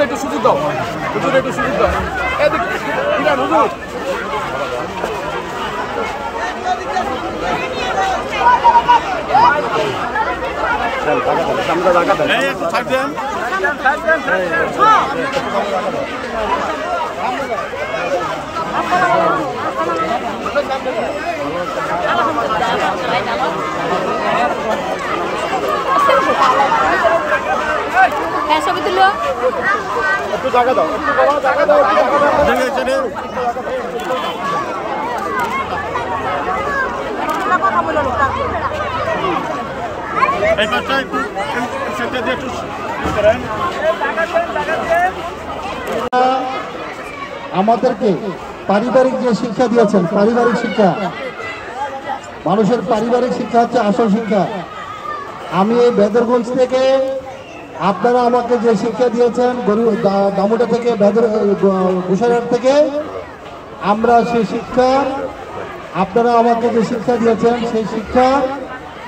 একটু সুযোগ দাও, হুজুর একটু সুযোগ দাও। হুজুর ছবি তুলো, একটু জায়গা দাও, জায়গা দাও, আমাদেরকে পারিবারিক যে শিক্ষা দিয়েছেন, পারিবারিক শিক্ষা, মানুষের পারিবারিক শিক্ষা হচ্ছে আসল শিক্ষা। আমি এই বেদরগঞ্জ থেকে আপনারা আমাকে যে শিক্ষা দিয়েছেন, দামুটা থেকে ঘোষারহাট থেকে, আমরা সেই শিক্ষা, আপনারা আমাকে যে শিক্ষা দিয়েছেন সেই শিক্ষা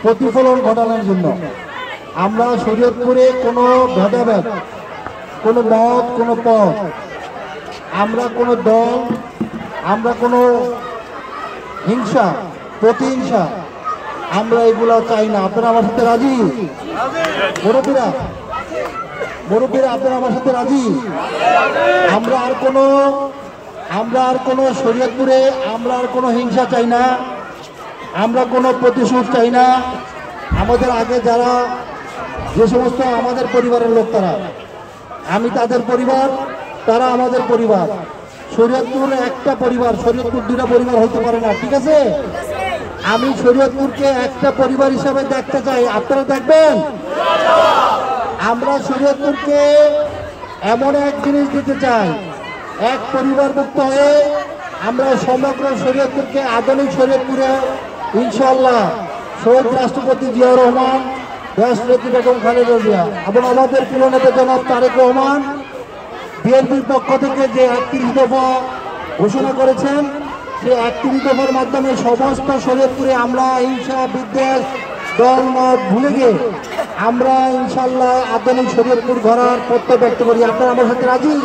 প্রতিফলন ঘটানোর জন্য আমরা শরীয়তপুরে কোনো ভেদাভেদ, কোনো মত, কোনো পথ, আমরা কোনো দল, আমরা কোনো হিংসা, প্রতিহিংসা, আমরা এগুলো চাই না। আপনারা আমার সাথে রাজি? মুরব্বীরা আপনারা আমার সাথে রাজি? আমরা আর কোনো শরীয়তপুরে আমরা আর কোনো হিংসা চাই না, আমরা কোনো প্রতিশোধ চাই না। আমাদের আগে যারা যে সমস্ত আমাদের পরিবারের লোক, তারা, আমি তাদের পরিবার, তারা আমাদের পরিবার। শরীয়তপুর একটা পরিবার, শরীয়তপুর দুটা পরিবার হতে পারে না, ঠিক আছে? আমি শরীয়তপুরকে একটা পরিবার হিসাবে দেখতে চাই, আপনারা দেখবেন? আমরা শরীয়তপুরকে এমন এক জিনিস দিতে চাই, এক পরিবারভুক্ত হয়ে আমরা সমগ্র শরীয়তপুরকে, আধুনিক শরীয়তপুরে ইনশাআল্লাহ শহীদ রাষ্ট্রপতি জিয়াউর রহমান, দেশনেত্রী বেগম খালেদা জিয়া এবং আমাদের প্রিয় নেতা জনাব তারেক রহমান বিএনপির পক্ষ থেকে যে ৩১ দফা ঘোষণা করেছেন, সেই ৩১ দফার মাধ্যমে সমস্ত শরীয়তপুরে আমরা হিংসা, বিদ্বেষ, দল মত ভুলে গিয়ে আমরা ইনশাআল্লাহ আধুনিক শরীয়তপুর গড়ার প্রত্যয় ব্যক্ত করি। আপনারা আমার সাথে রাজি?